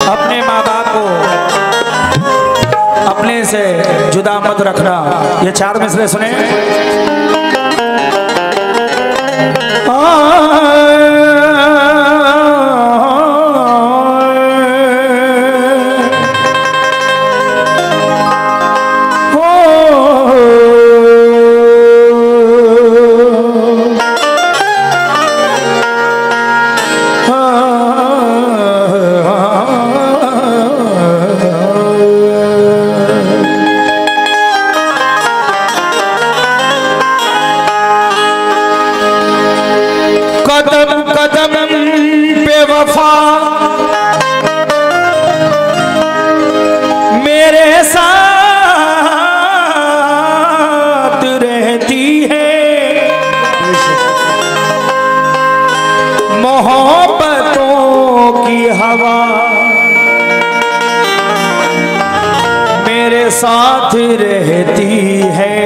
अपने माँ बाप को अपने से जुदा मत रखना। ये 4 मिसरे सुने। कदम कदम पे वफा मेरे साथ रहती है, मोहब्बतों की हवा मेरे साथ रहती है।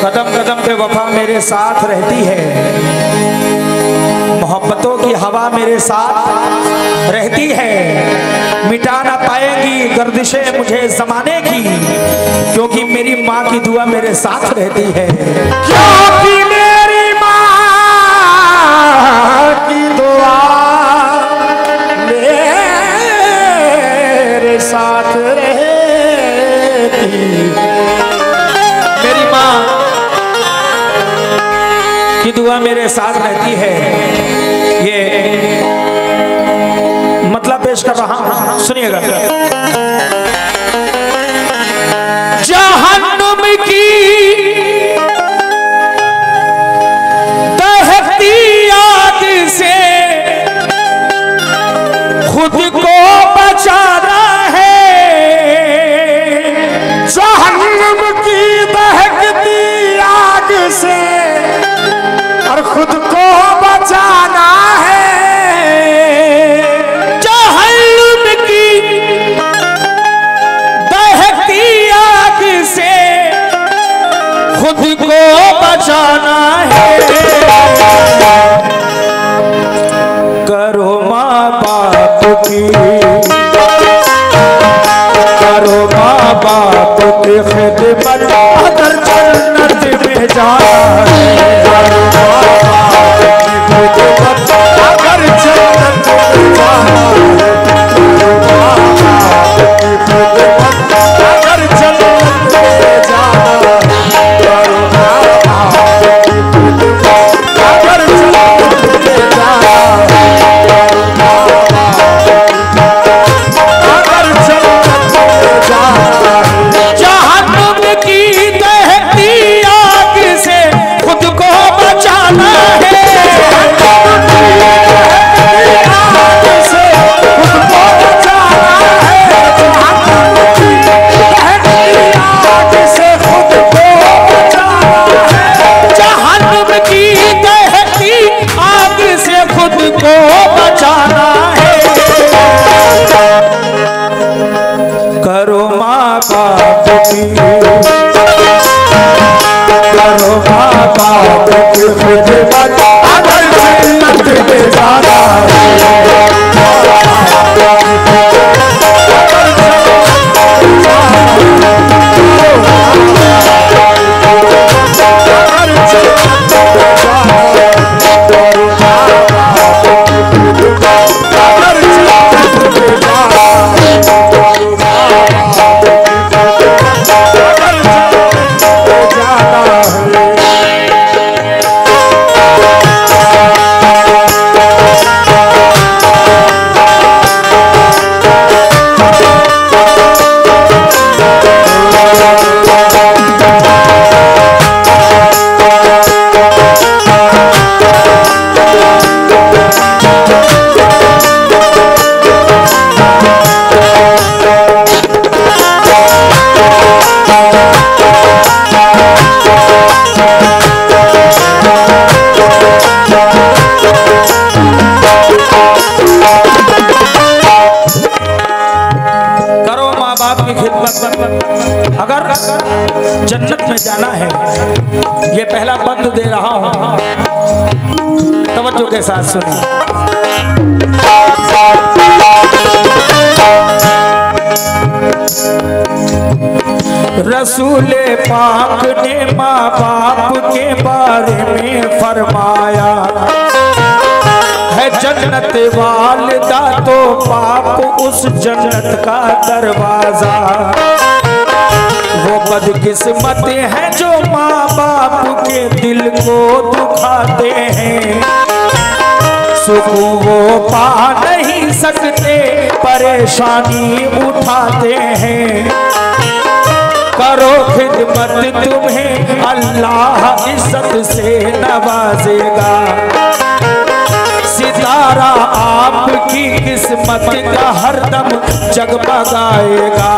कदम कदम पे वफा मेरे साथ रहती है, मोहब्बतों की हवा मेरे साथ रहती है। मिटा ना पाएगी गर्दिशें मुझे ज़माने की, क्योंकि मेरी माँ की दुआ मेरे साथ रहती है। क्योंकि मेरी माँ की दुआ मेरे साथ रहती है। मेरी माँ की दुआ मेरे साथ रहती है। ये मतलब पेश कर रहा हूं, सुनिएगा। जहन्नुम की दहकती आग से खुद को बचाना है। जहन्नुम की दहकती आग से और खुद को बचाना है। जहन्नुम की दहकती आग से खुद को बचाना है। करो माँ बाप की, करो माँ बाप की खिदमत, अगर जन्नत में जाना है। अगर जन्नत में जाना है, अगर जन्नत में जाना है, अगर जन्नत में जाना है, अगर जन्नत में जाना है। जहन्नुम की दहकती आग से खुद को बचाना है। को बचाना है। करो माँ बाप की, करो माँ बाप की खिदमत, अगर जन्नत में जाना है। अगर जन्नत में जाना है, ये पहला बंद दे रहा हूं, तवज्जो के के साथ सुनिए। रसूले पाक ने माँ बाप के बारे में फरमाया है, जन्नत वालिदा तो बाप उस जन्नत का दरवाजा। वो बदकिस्मत है जो माँ बाप के दिल को दुखाते हैं, सुकून वो पा नहीं सकते, परेशानी उठाते हैं। करो खिदमत तुम्हें अल्लाह इज्जत से नवाजेगा, सितारा आपकी किस्मत का हरदम जगमगाएगा।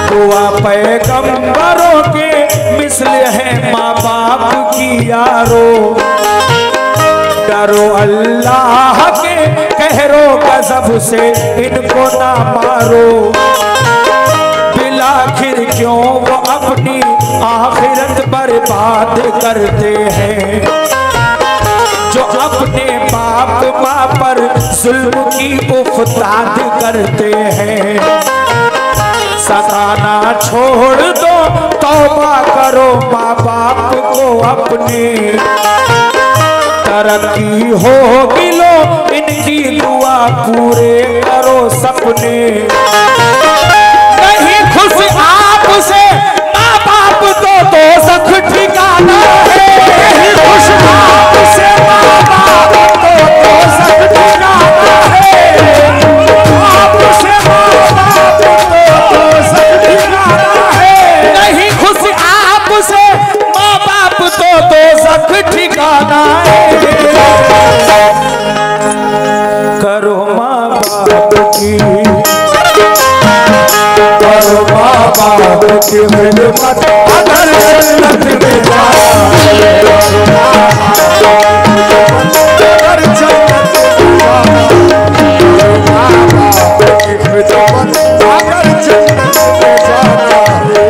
दुआ पैगंबरों के मिसल है माँ बाप की यारो, डरो अल्लाह के कहरो गज़ब से इनको ना मारो। बिलाखिर क्यों वो अपनी आखिरत बर्बाद करते हैं, जो अपने बाप माँ पर जुल्म की उफ़ताद करते हैं। सताना छोड़ दो, तौबा करो माँ बाप को अपने, तरक्की होगी लो इनकी दुआ पूरे करो सपने। नहीं खुश आपसे माँ बाप तो दोज़ख ठिकाना है, नहीं खुश आपसे माँ बाप तो दोज़ख ठिकाना है, आपसे माँ बाप तो दोज़ख ठिकाना है। नहीं खुश आपसे माँ बाप तो दोज़ख ठिकाना है। करो माँ बाप की, करो माँ बाप की खिदमत, अगर जन्नत में जाना है। अगर जन्नत में जाना है, माँ बाप की खिदमत, अगर जन्नत में जाना है।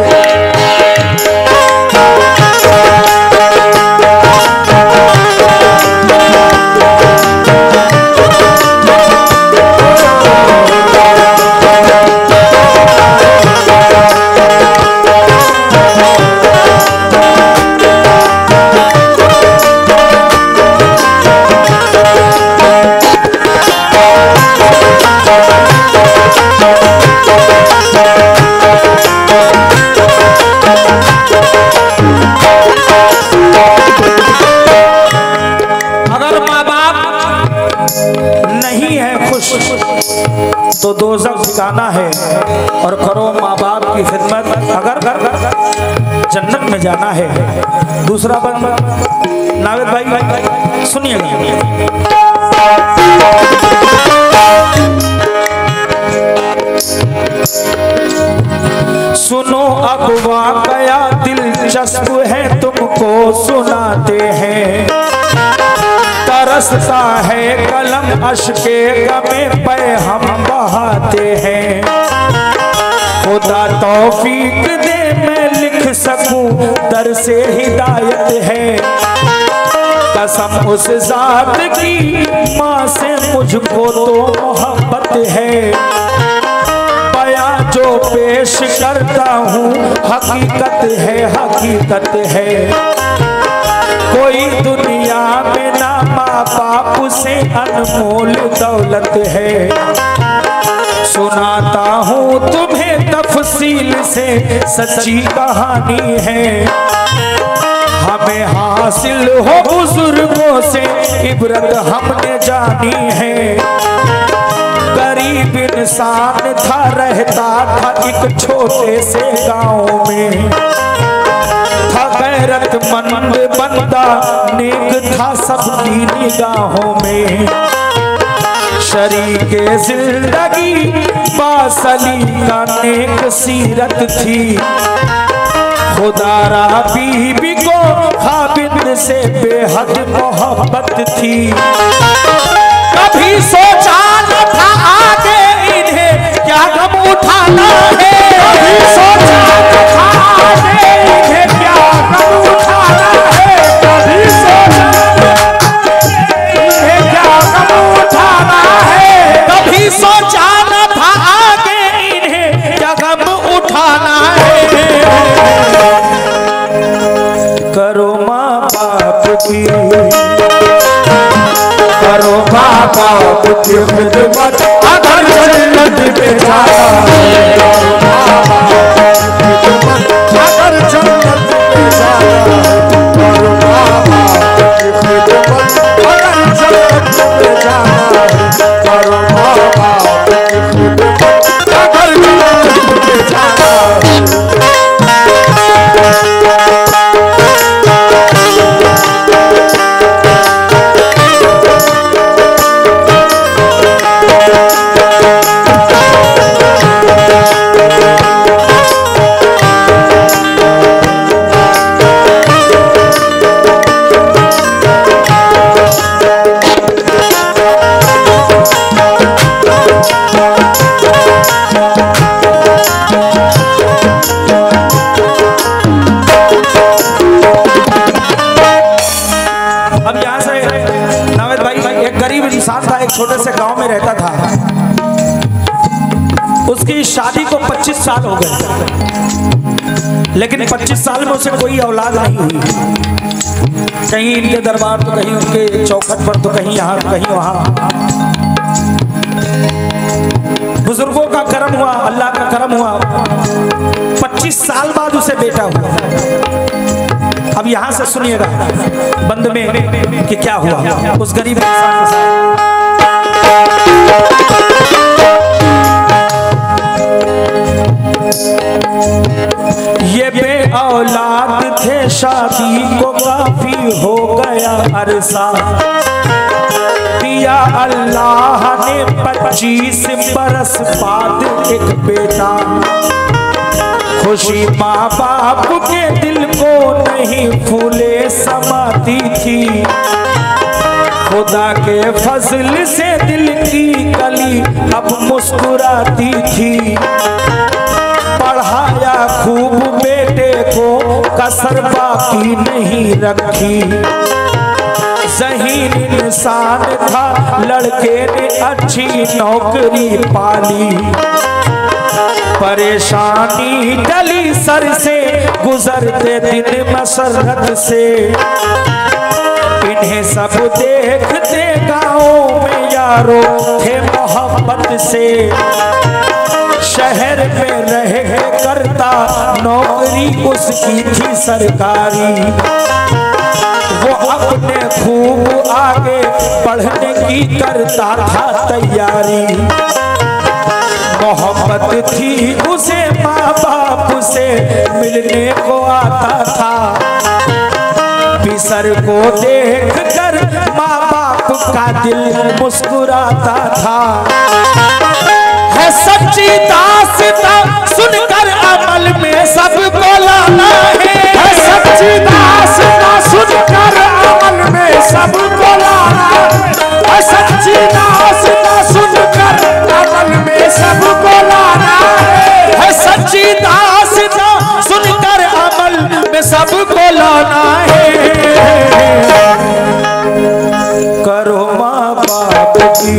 तो दोज़ख ठिकाना है। और करो माँ बाप की खिदमत, अगर जन्नत में जाना है। दूसरा बंद नावेद भाई सुनिएगा। सुनो अब वाक़या दिलचस्प है तुमको सुनाते हैं, तरसता है कलम अश्के गमे पे हम बहाते हैं। खुदा तौफीक दे मैं लिख सकूं दर से हिदायत है, कसम उस जात की माँ से मुझको तो मोहब्बत है। बयां जो पेश करता हूँ हकीकत है। कोई दुनिया में ना माँ बाप से अनमोल दौलत है। सुनाता हूँ तुम्हें तफसील से सच्ची कहानी है, हमें हासिल हो बुजुर्गों से इबरत हमने जानी है। गरीब इंसान था रहता था एक छोटे से गांव में, था गैरतमंद बंदा नेक था सबकी निगाहों में। शरीके जिंदगी बासली का नेक सीरत थी, खुदारा बीबी को खाबिद से बेहद मोहब्बत थी। कभी सोचा न था आगे इन्हें क्या गम उठाना है, कभी सोचा न था आगे इन्हें क्या गम उठाना है, कभी सोचा बाप की खिदमत अगर जन्नत में जाना है, अगर जन्नत में जाना है, और माँ बाप की खिदमत अगर जन्नत में जाना है, और माँ बाप की खिदमत अगर जन्नत में जाना है। छोटे से गांव में रहता था, उसकी शादी को 25 साल हो गए, लेकिन 25 साल में उसे कोई औलाद नहीं हुई। कहीं इनके दरबार तो कहीं उनके चौखट पर, तो कहीं यहाँ तो कहीं वहाँ। बुजुर्गों का करम हुआ, अल्लाह का करम हुआ, 25 साल बाद उसे बेटा हुआ। अब यहाँ से सुनिएगा बंद में कि क्या हुआ उस गरीब इंसान के साथ। ये बे औलाद थे, शादी को काफी हो गया अरसा, दिया अल्लाह ने 25 बरस बाद एक बेटा। खुशी माँ बाप के दिल को नहीं फूले समाती थी, खुदा के फजल से दिल की कली अब मुस्कुराती थी। पढ़ाया खूब बेटे को, कसर बाकी नहीं रखी। ज़हीन इंसान था, लड़के ने अच्छी नौकरी पाली। परेशानी टली सर से, गुजरते दिन मसरत से। इन्हें सब देखते गाँव में यारों थे मोहब्बत से। शहर में रह करता नौकरी उसकी थी सरकारी। वो अपने खूब आगे पढ़ने की करता था तैयारी। मोहब्बत थी उसे माँ बाप से, मिलने को आता था। पिसर को देख कर माँ बाप का दिल मुस्कुराता था। है सच्ची दास्तां सुनकर अमल में सबको लाना है सच्ची दास्तां सुनकर अमल में सबको लाना है सच्ची दास्तां सुनकर अमल में सबको लाना है सच्ची दास्तां सुनकर अमल में सबको लाना है। करो माँ बाप की,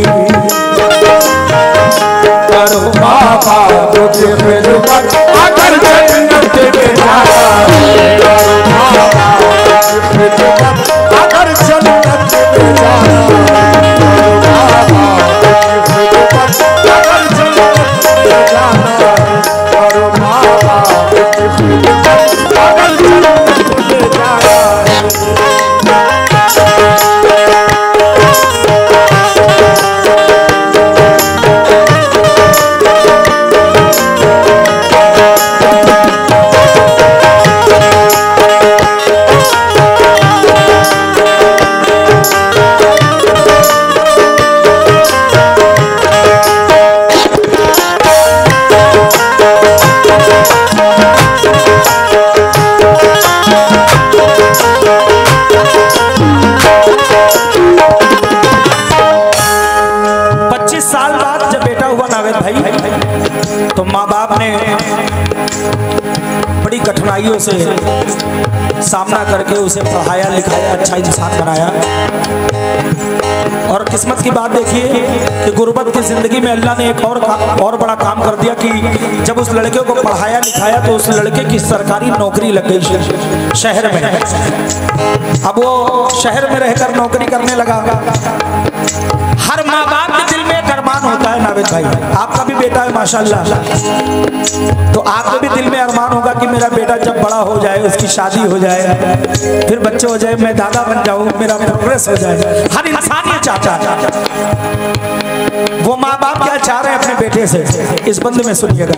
करो माँ बाप की खिदमत अगर जन्नत में जाना है। करो माँ बाप की खिदमत अगर जन्नत में जाना है। करो माँ बाप की खिदमत अगर जन्नत में जाना है। करो माँ बाप की खिदमत अगर जन्नत में जाना है। तो माँ बाप ने बड़ी कठिनाइयों से सामना करके उसे पढ़ाया लिखाया, अच्छा इंसान बनाया। और किस्मत की बात देखिए कि गुर्बत की जिंदगी में अल्लाह ने एक और बड़ा काम कर दिया कि जब उस लड़के को पढ़ाया लिखाया तो उस लड़के की सरकारी नौकरी लग गई शहर में। अब वो शहर में रहकर नौकरी करने लगा। हर जावेद भाई, आपका भी बेटा है माशाल्लाह, तो आपको भी दिल में अरमान होगा कि मेरा बेटा जब बड़ा हो जाए, उसकी शादी हो जाए, फिर बच्चे हो जाए, मैं दादा बन जाऊं, मेरा प्रोग्रेस हो जाए। हर इंसान ये चाहता है। वो माँ बाप क्या चाह रहे हैं अपने बेटे से, इस बंद में सुनिएगा।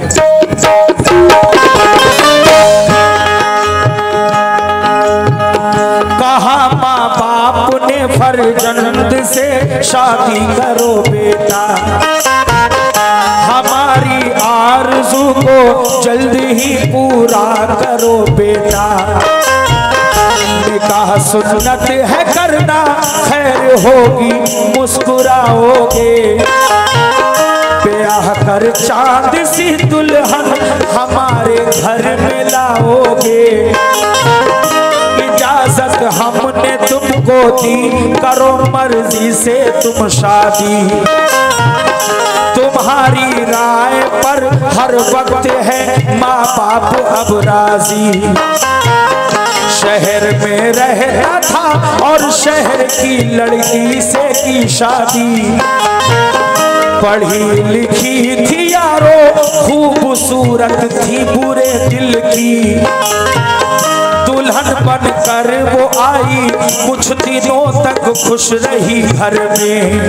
कहा माँ बाप ने फर्जंद से शादी करो बेटा, हमारी आरज़ू को जल्द ही पूरा करो बेटा, निकाह सुन्नत है करना, खैर होगी मुस्कुराओगे, ब्याह कर चांद सी दुल्हन हमारे घर में लाओगे, इजाजत हमने तुमको दी, करो मर्जी से तुम शादी, तुम्हारी राय पर हर वक्त है माँ बाप अब राजी, शहर में रहता था और शहर की लड़की से की शादी, पढ़ी लिखी थी यारो, खूबसूरत थी बुरे दिल की, दुल्हन बनकर वो आई, कुछ दिनों तक खुश रही घर में,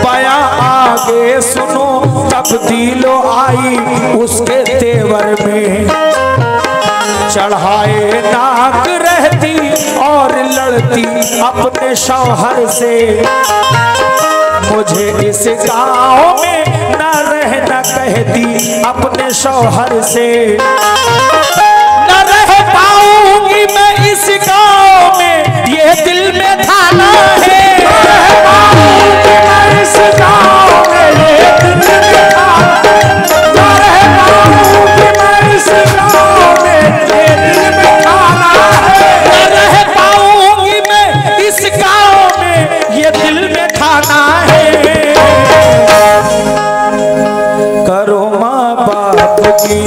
बया आगे सुनो तब्दीलो आई उसके तेवर में, चढ़ाए नाक रहती और लड़ती अपने शौहर से, मुझे इस गाँव में न रहना कहती अपने शौहर से, न रह पाऊंगी मैं इस गाँव में, ये दिल में ठाना है, इस गाँव में ये दिल में ठाना, न रह पाऊंगी मैं इस गाँव में ये दिल में ठाना है, न रह पाऊंगी मैं इस गाँव में ये दिल में ठाना है, करो माँ बाप की,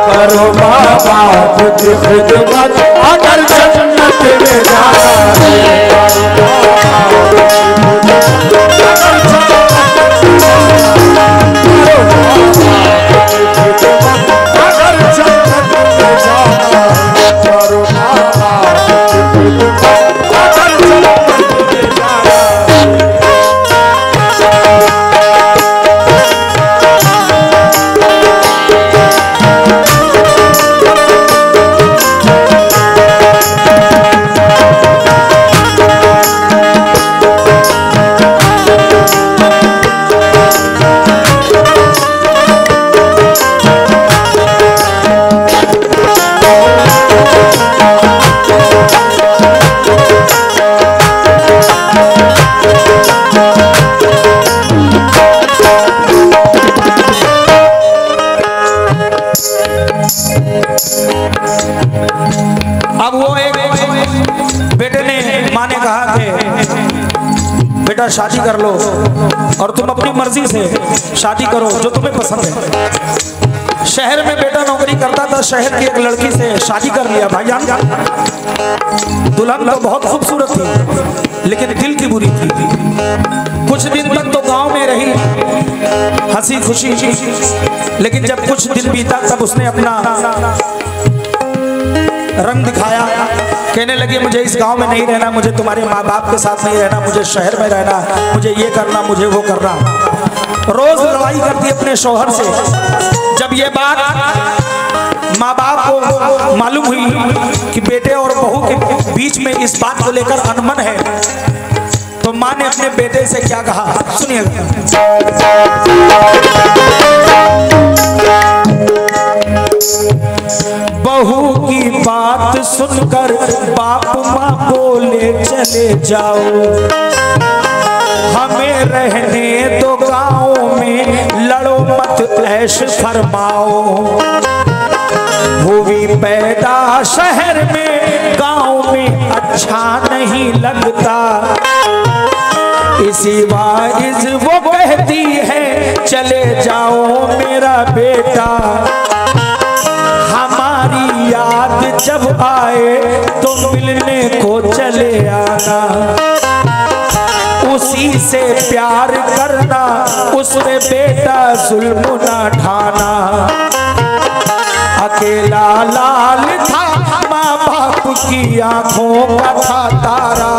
करो माँ बाप की खिदमत, अगर जन्नत में जाना है, अब वो एक बेटे ने माँ ने कहा कि बेटा शादी कर लो और तुम अपनी मर्जी से शादी करो जो तुम्हें पसंद है। शहर में बेटा नौकरी करता था, शहर की एक लड़की से शादी कर लिया भाईजान। दुल्हन तो बहुत खूबसूरत थी लेकिन दिल की बुरी थी। कुछ दिन तक तो गांव में रही हंसी खुशी, लेकिन जब कुछ दिन बीता तब उसने अपना रंग दिखाया। कहने लगी मुझे इस गांव में नहीं रहना, मुझे तुम्हारे माँ बाप के साथ नहीं रहना, मुझे शहर में रहना, मुझे ये करना, मुझे वो करना। रोज लड़ाई करती अपने शौहर से। जब ये बात माँ बाप को मालूम हुई कि बेटे और बहू के बीच में इस बात को लेकर अनबन है, तो माँ ने अपने बेटे से क्या कहा सुनिए। बहू की बात सुनकर बाप माँ बोले चले जाओ, हमें रहने दो गाँव में, लड़ो मत ऐश फरमाओ। हुई पैदा शहर में, गाँव में अच्छा नहीं लगता, इसी वाइज वो कहती है चले जाओ मेरा बेटा। हमारी याद जब आए तो मिलने को चले आना, उसी से प्यार करना, उसने बेटा जुल्म ना ढाना। अकेला लाल था माँ बाप की आंखों का था तारा।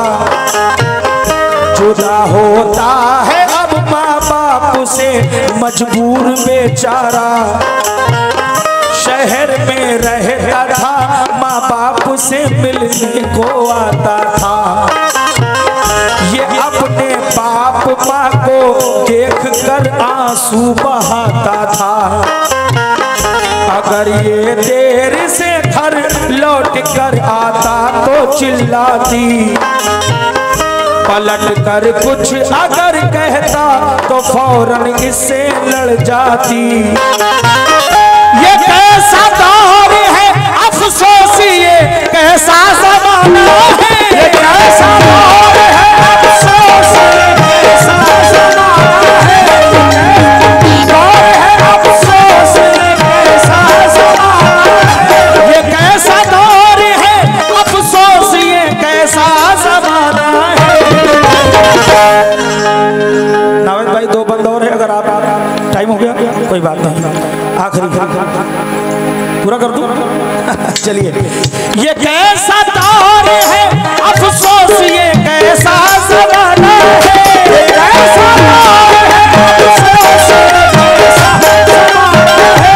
जुदा होता है अब माँ बाप से मजबूर बेचारा। शहर में रहता था माँ बाप से मिलने को आता था। ये अपने बाप माँ को देख कर आंसू बहाता था। अगर ये देर से घर लौट कर आता तो चिल्लाती, पलट कर कुछ अगर कहता तो फौरन इससे लड़ जाती। ये कैसा दौर है अफसोस, ये कैसा ज़माना है। ये कैसा दौर है अफसोस, ये कैसा ज़माना है। दौर है अफसोस, ये कैसा ज़माना है। ये कैसा दौर है अफसोस, ये कैसा ज़माना है। नावेद भाई दो बंद और है, अगर आप टाइम हो गया कोई बात नहीं, आखिरी पूरा कर दूं। चलिए। ये कैसा दौर है अफसोस, ये कैसा ज़माना है। ये कैसा दौर है अफसोस, ये कैसा ज़माना है।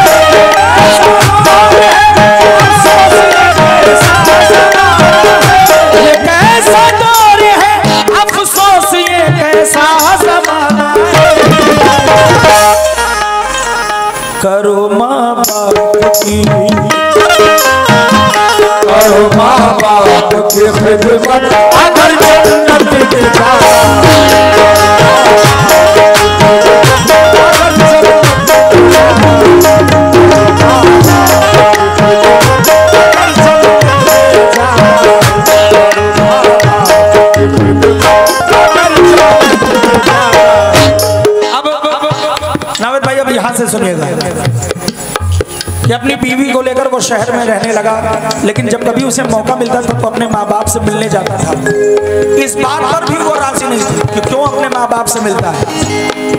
ये कैसा दौर है अफसोस, ये कैसा ज़माना है। करो माँ बाप की, करो माँ बाप की खिदमत, अगर जन्नत के नावेद भाई अब यहाँ से सुनिएगा कि अपनी बीवी को लेकर वो शहर में रहने लगा, लेकिन जब कभी उसे मौका मिलता था तो अपने माँ बाप से मिलने जाता था। इस बात पर भी वो राजी नहीं थी कि क्यों अपने माँ बाप से मिलता है।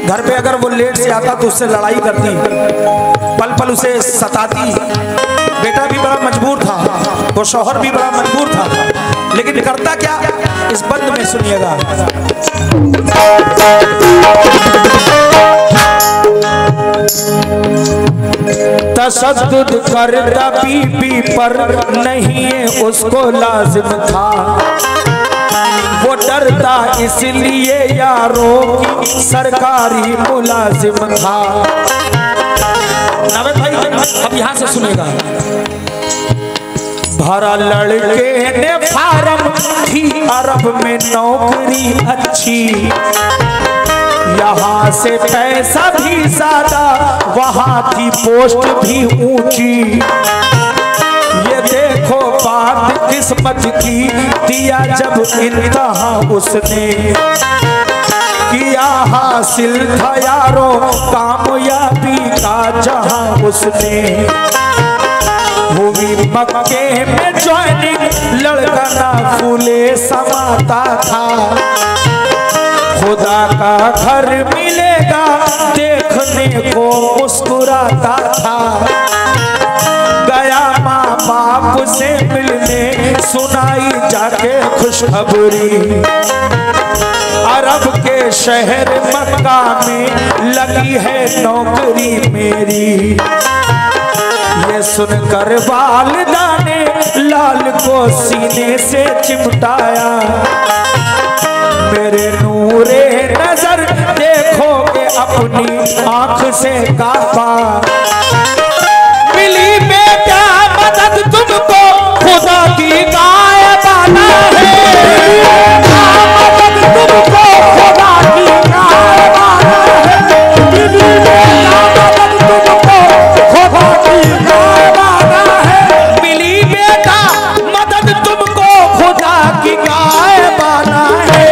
घर पे अगर वो लेट से आता तो उससे लड़ाई करती, पल पल उसे सताती। बेटा भी बड़ा मजबूर था, वो शौहर भी बड़ा मजबूर था, लेकिन करता क्या, इस बंद में सुनिएगा। तशद्दुद करता बीबी पर नहीं है उसको लाजिम था। वो डरता इसलिए यारों की सरकारी मुलाजिम था। नावेद भाई अब यहाँ से सुनेगा। भरा लड़के ने फार्म, थी अरब में नौकरी अच्छी। यहाँ से पैसा भी ज्यादा, वहाँ थी पोस्ट भी ऊंची। ये देखो बात किस्मत की, दिया जब इम्तिहा उसने, किया हासिल था यारों कामयाबी का जहां उसने। हुई मक्के में ज्वाइनिंग, लड़का ना फूले समाता था। खुदा का घर मिलेगा देखने को मुस्कुराता था। गया माँ बाप से मिलने, सुनाई जाके खुशखबरी। अरब के शहर मक्का में लगी है नौकरी मेरी। ये सुनकर वालिदा ने लाल को सीने से चिमटाया। मेरे नूरे नजर देखोगे अपनी आंख से कापा। मिली बेटा मदद तुमको, खुदा की गायबाना है। मदद तुमको, खुदा की गायबाना है। मिली बेटा मदद तुमको, खुदा की गायबाना है। मिली बेटा मदद तुमको, खुदा की गायबाना है।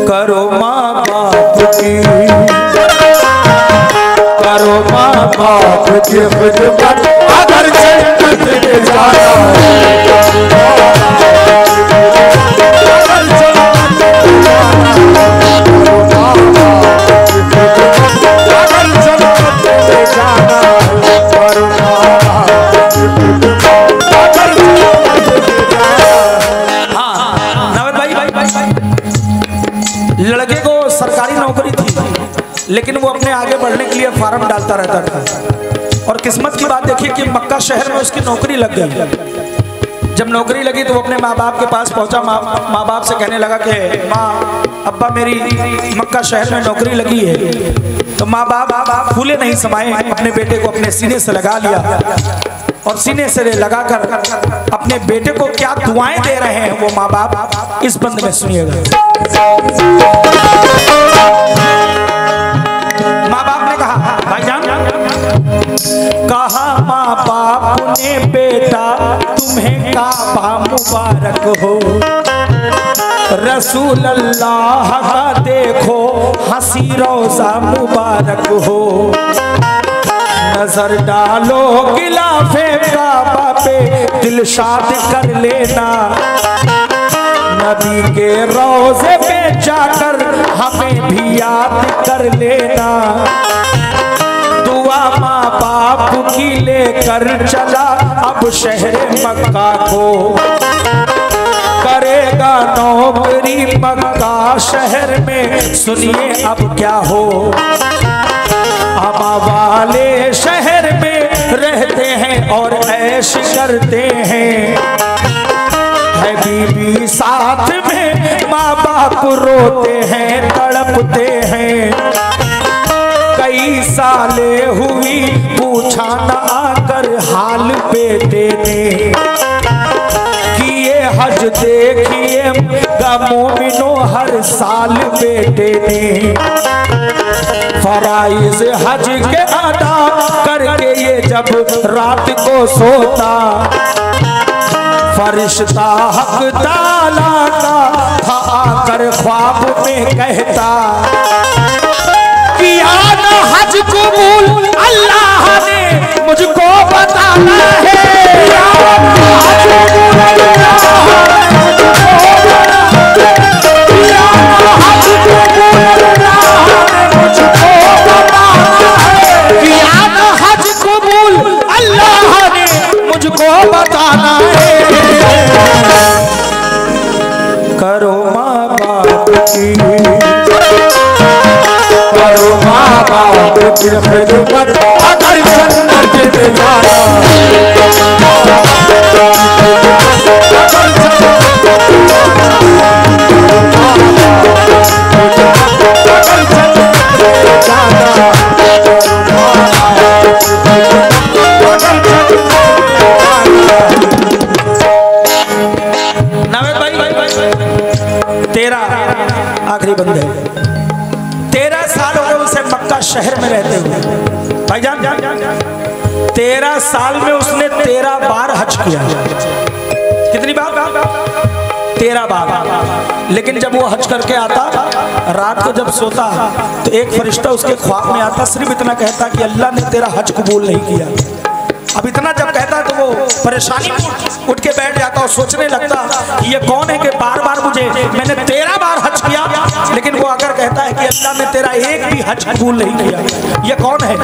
करो माँ बाप की सरकारी नौकरी थी, लेकिन वो अपने आगे बढ़ने के लिए फार्म डालता रहता था। और किस्मत की बात देखिए कि मक्का शहर में उसकी नौकरी लग गई। जब नौकरी लगी तो वो अपने माँ बाप के पास पहुंचा। माँ बाप से कहने लगा कि माँ, अब्बा, मेरी मक्का शहर में नौकरी लगी है। तो माँ बाप फूले नहीं समाये, अपने बेटे को अपने सीने से लगा लिया और सीने से लगाकर अपने बेटे को क्या दुआएं दे रहे हैं वो माँ बाप, इस बंद में सुनिएगा। माँ बाप ने कहा, भाईजान, कहा माँ बाप ने, बेटा तुम्हें काबा मुबारक हो, रसूल अल्लाह का देखो हंसी रोजा मुबारक हो, नजर डालो गिलाफे काबा पे दिल शाद कर लेना, नबी के रोजे पे जाकर हमें भी याद कर लेना, दुआ माँ बाप की लेकर चला अब शहर मक्का को, करेगा नौकरी मक्का शहर में, सुनिए अब क्या हो, अमा वाले शहर में रहते हैं और ऐश करते हैं, है बीबी साथ में, माँ बाप रोते हैं तड़पते हैं, कई साले हुई पूछा न आकर हाल बेटे ने, किए हज देखिए मोमिनो हर साल बेटे ने, फराइज हज के अदा करके ये जब रात को सोता, फरिश्ता हक ताला का था आकर ख्वाब में कहता, किया न हज कबूल अल्लाह ने मुझको बताना है, बताना है, करो माँ बाप की, करो माँ बाप की खिदमत, अगर जन्नत में जाना, आखिरी बंदे 13 साल हो गए उसे मक्का शहर में रहते हुए। भाईजान 13 साल में उसने 13 बार हज किया। कितनी बार? 13 बार। लेकिन जब वो हज करके आता, रात को जब सोता तो एक फरिश्ता उसके ख्वाब में आता, सिर्फ इतना कहता कि अल्लाह ने तेरा हज कबूल नहीं किया। अब इतना जब कहता तो वो परेशानी में उठ के बैठ जाता और सोचने लगता कि ये कौन है कि बार बार मुझे, मैंने 13 बार हज किया लेकिन वो अगर कहता है कि अल्लाह ने तेरा एक भी हज कबूल नहीं किया, ये कौन है?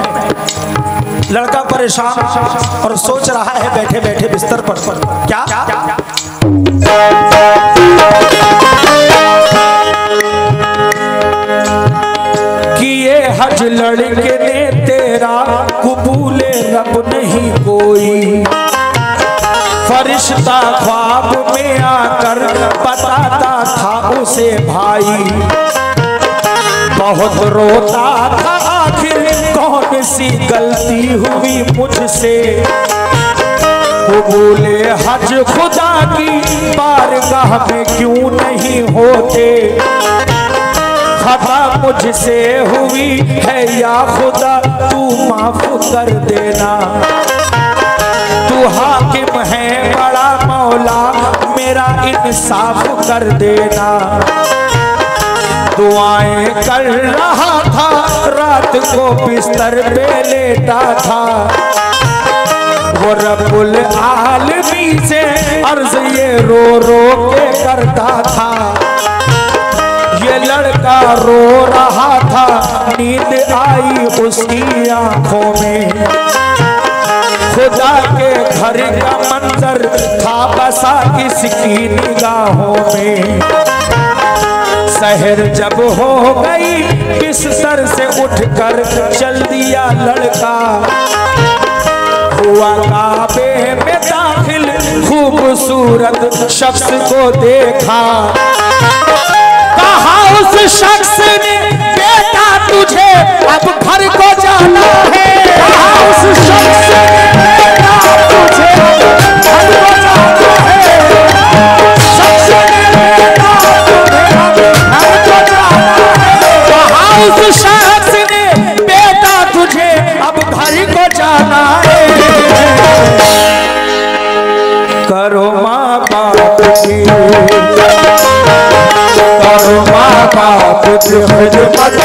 लड़का परेशान और सोच रहा है बैठे बैठे बिस्तर पर क्या कि ये हज लड़के ने तेरा कबूले रब नहीं कोई। फरिश्ता ख्वाब में आकर बताता था उसे भाई, बहुत रोता था आखिर कौन सी गलती हुई मुझसे। कबूले हज खुदा की बारगाह में क्यों नहीं होते, खता मुझसे हुई है या खुदा तू माफ कर देना। तू हाकिम है बड़ा मौला मेरा इंसाफ कर देना। दुआएं कर रहा था रात को बिस्तर पे लेटा था, वो रब्बुल आलमीन से अर्ज ये रो रो के करता था। ये लड़का रो रहा था, नींद आई उसकी आंखों में। खुदा के घर का मंजर था बसा इसकी निगाहों में। शहर जब हो गई बिस्तर से उठकर चल दिया लड़का, हुआ काबे में दाखिल खूबसूरत शख्स को देखा, कहा उस शख्स ने बेटा तुझे अब घर को जाना है, कहा उस शख्स ने बेटा तुझे घर को जाना है, शख्स ने बेटा तुझे घर को जाना है, कहा उस शख्स ने बेटा तुझे अब घर को जाना है। करो माँ बाप की, करो माँ बाप की खिदमत,